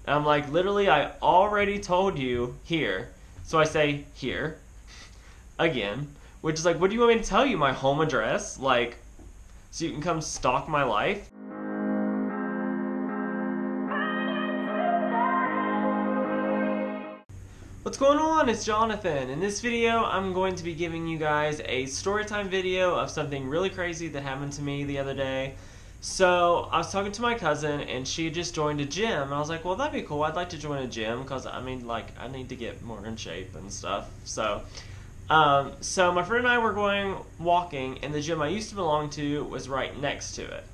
And I'm like, literally, I already told you here. So I say, here, again, which is like, what do you want me to tell you? My home address? Like, so you can come stalk my life? What's going on? It's Jonathan. In this video, I'm going to be giving you guys a storytime video of something really crazy that happened to me the other day. So, I was talking to my cousin, and she just joined a gym, and I was like, well, that'd be cool. I'd like to join a gym, because, I mean, like, I need to get more in shape and stuff. So my friend and I were going walking, and the gym I used to belong to was right next to it.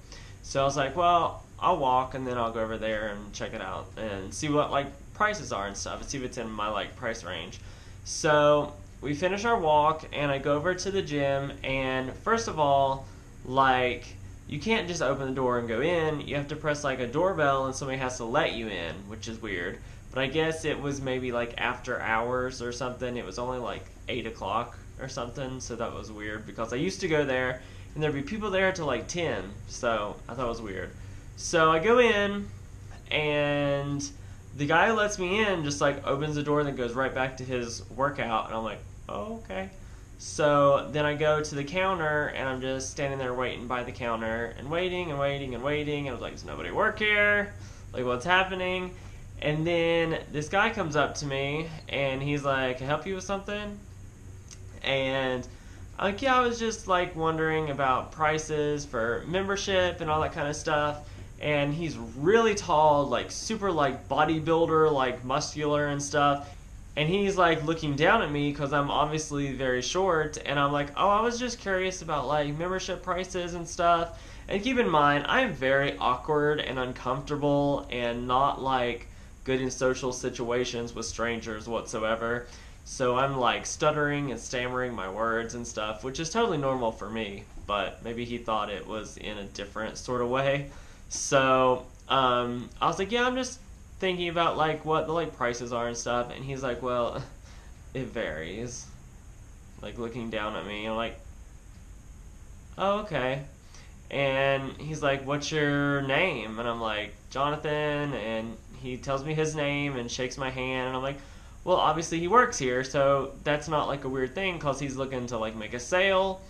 So I was like, well, I'll walk, and then I'll go over there and check it out, and see what, like, prices are and stuff, and see if it's in my, like, price range. So, we finish our walk, and I go over to the gym, and first of all, like, you can't just open the door and go in. You have to press like a doorbell and somebody has to let you in, which is weird. But I guess it was maybe like after hours or something. It was only like 8 o'clock or something, so that was weird because I used to go there and there'd be people there till like 10, so I thought it was weird. So I go in and the guy who lets me in just like opens the door and then goes right back to his workout, and I'm like, oh, okay. So then I go to the counter, and I'm just standing there waiting by the counter, and waiting, and waiting, and waiting, and I was like, does nobody work here? Like, what's happening? And then this guy comes up to me, and he's like, can I help you with something? And I'm like, yeah, I was just, like, wondering about prices for membership and all that kind of stuff. And he's really tall, like, super, like, bodybuilder, like, muscular and stuff. And he's like looking down at me because I'm obviously very short, and I'm like, oh, I was just curious about like membership prices and stuff. And keep in mind, I'm very awkward and uncomfortable and not like good in social situations with strangers whatsoever. So I'm like stuttering and stammering my words and stuff, which is totally normal for me, but maybe he thought it was in a different sort of way. So I was like, yeah, I'm just thinking about like what the like prices are and stuff, and he's like, well, it varies, like looking down at me. I'm like, oh, okay. And he's like, what's your name? And I'm like, Jonathan. And he tells me his name and shakes my hand, and I'm like, well, obviously he works here, so that's not like a weird thing because he's looking to like make a sale.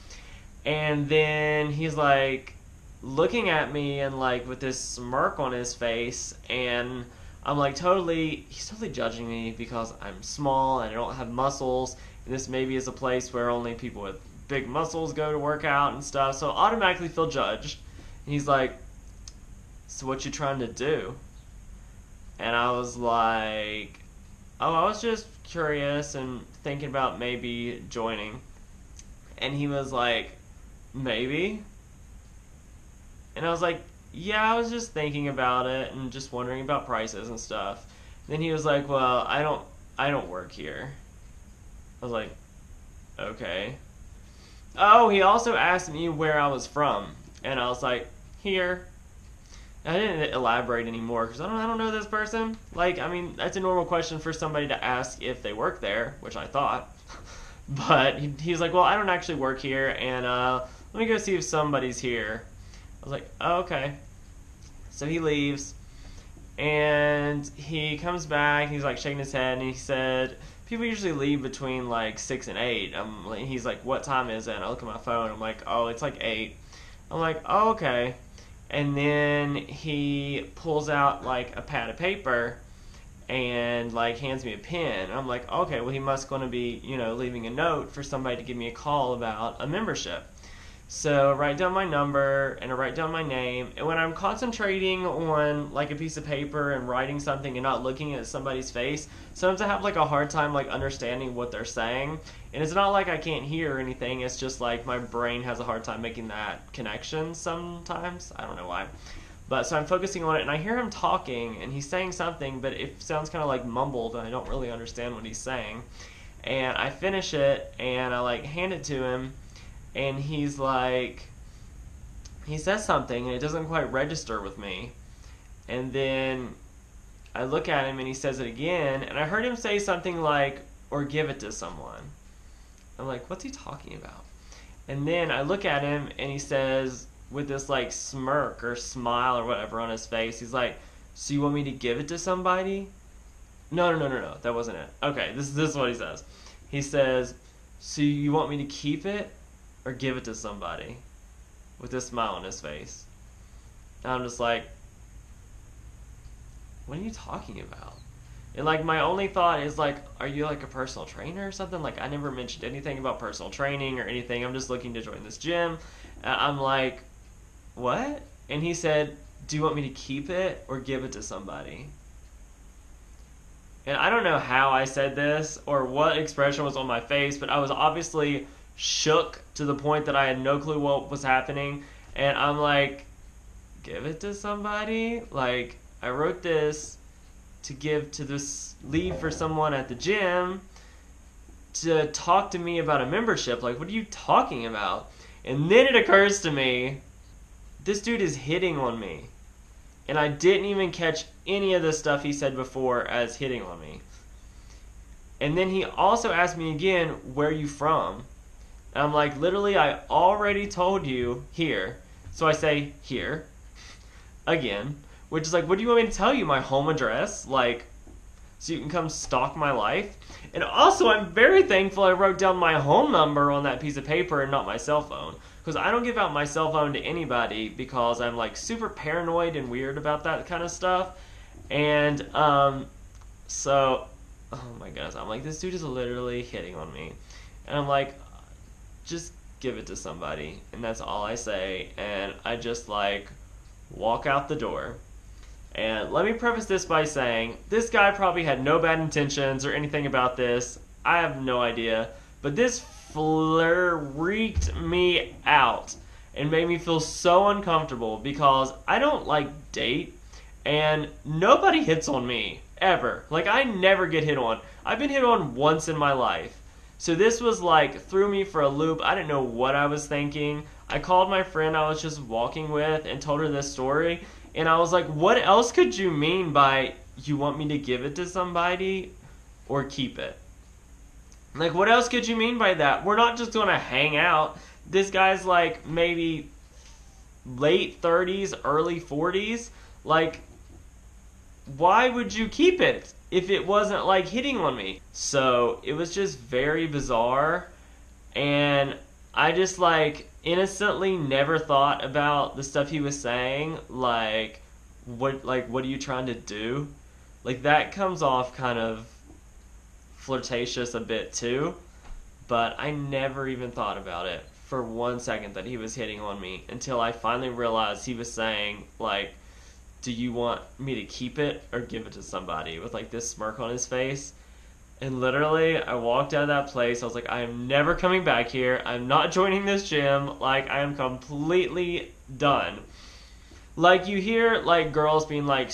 And then he's like looking at me and like with this smirk on his face, and I'm like he's totally judging me because I'm small and I don't have muscles, and this maybe is a place where only people with big muscles go to work out and stuff, so I automatically feel judged. And he's like, so what you trying to do? And I was like, oh, I was just curious and thinking about maybe joining. And he was like, maybe? And I was like, yeah, I was just thinking about it and just wondering about prices and stuff. Then he was like, well, I don't work here. I was like, okay. Oh, he also asked me where I was from, and I was like, here. I didn't elaborate anymore because I don't know this person. Like, I mean, that's a normal question for somebody to ask if they work there, which I thought. But he was like, well, I don't actually work here, and let me go see if somebody's here. I was like, oh, okay. So he leaves, and he comes back, he's like shaking his head, and he said, people usually leave between like 6 and 8. He's like, what time is it? And I look at my phone, I'm like, oh, it's like 8. I'm like, oh, okay. And then he pulls out like a pad of paper and like hands me a pen. I'm like, okay, well, he must going to be, you know, leaving a note for somebody to give me a call about a membership. So I write down my number and I write down my name, and when I'm concentrating on like a piece of paper and writing something and not looking at somebody's face, sometimes I have like a hard time like understanding what they're saying. And it's not like I can't hear anything, it's just like my brain has a hard time making that connection sometimes. I don't know why. But so I'm focusing on it, and I hear him talking and he's saying something, but it sounds kind of like mumbled and I don't really understand what he's saying. And I finish it and I like hand it to him. And he's like, he says something and it doesn't quite register with me. And then I look at him and he says it again, and I heard him say something like, or give it to someone. I'm like, what's he talking about? And then I look at him and he says, with this like smirk or smile or whatever on his face, he's like, so you want me to give it to somebody? No, that wasn't it. Okay, this is what he says. He says, so you want me to keep it or give it to somebody? With a smile on his face. And I'm just like, what are you talking about? And like my only thought is like, are you like a personal trainer or something? Like I never mentioned anything about personal training or anything. I'm just looking to join this gym. I'm like, what? And he said, do you want me to keep it or give it to somebody? And I don't know how I said this or what expression was on my face, but I was obviously shook to the point that I had no clue what was happening. And I'm like, give it to somebody? Like, I wrote this to give to this leave for someone at the gym to talk to me about a membership. Like, what are you talking about? And then it occurs to me, this dude is hitting on me. And I didn't even catch any of the stuff he said before as hitting on me. And then he also asked me again, where are you from? And I'm like, literally, I already told you here. So I say, here. Again. Which is like, what do you want me to tell you? My home address? Like, so you can come stalk my life? And also, I'm very thankful I wrote down my home number on that piece of paper and not my cell phone. Because I don't give out my cell phone to anybody because I'm like super paranoid and weird about that kind of stuff. And so, oh my goodness, I'm like, this dude is literally hitting on me. And I'm like, just give it to somebody. And that's all I say. And I just like walk out the door. And let me preface this by saying, this guy probably had no bad intentions or anything about this. I have no idea. But this freaked me out and made me feel so uncomfortable because I don't like date and nobody hits on me, ever. Like, I never get hit on. I've been hit on once in my life. So this was like, threw me for a loop. I didn't know what I was thinking. I called my friend I was just walking with and told her this story. And I was like, what else could you mean by you want me to give it to somebody or keep it? Like, what else could you mean by that? We're not just going to hang out. This guy's like maybe late 30s, early 40s. Like, why would you keep it if it wasn't like hitting on me? So it was just very bizarre. And I just like innocently never thought about the stuff he was saying. Like what are you trying to do? Like, that comes off kind of flirtatious a bit too. But I never even thought about it for 1 second that he was hitting on me until I finally realized he was saying, like, do you want me to keep it or give it to somebody? With like this smirk on his face. And literally, I walked out of that place. I was like, I am never coming back here. I'm not joining this gym. Like, I am completely done. Like, you hear, like, girls being like,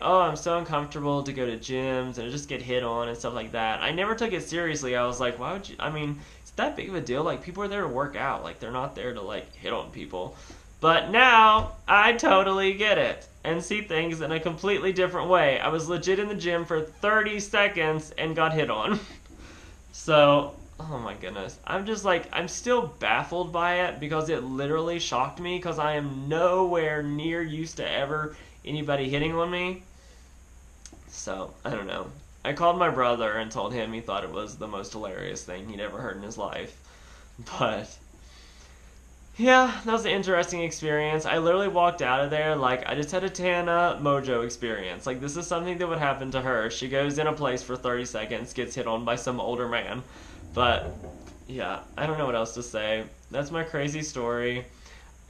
oh, I'm so uncomfortable to go to gyms and just get hit on and stuff like that. I never took it seriously. I was like, why would you, I mean, it's that big of a deal. Like, people are there to work out. Like, they're not there to, like, hit on people. But now, I totally get it and see things in a completely different way. I was legit in the gym for 30 seconds and got hit on. So, oh my goodness. I'm just like, I'm still baffled by it because it literally shocked me because I am nowhere near used to ever anybody hitting on me. So, I don't know. I called my brother and told him he thought it was the most hilarious thing he'd ever heard in his life. But yeah, that was an interesting experience. I literally walked out of there like I just had a Tana Mojo experience. Like, this is something that would happen to her. She goes in a place for 30 seconds, gets hit on by some older man. But yeah, I don't know what else to say. That's my crazy story.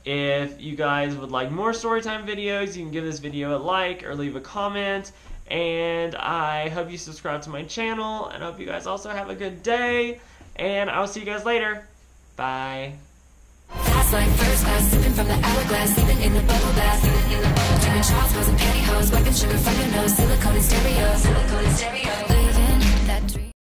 If you guys would like more Storytime videos, you can give this video a like or leave a comment. And I hope you subscribe to my channel. And I hope you guys also have a good day. And I'll see you guys later. Bye. Fast like first class, sipping from the hourglass, sleeping in the bubble bath. Doing shots, girls and pantyhose, wiping sugar from your nose.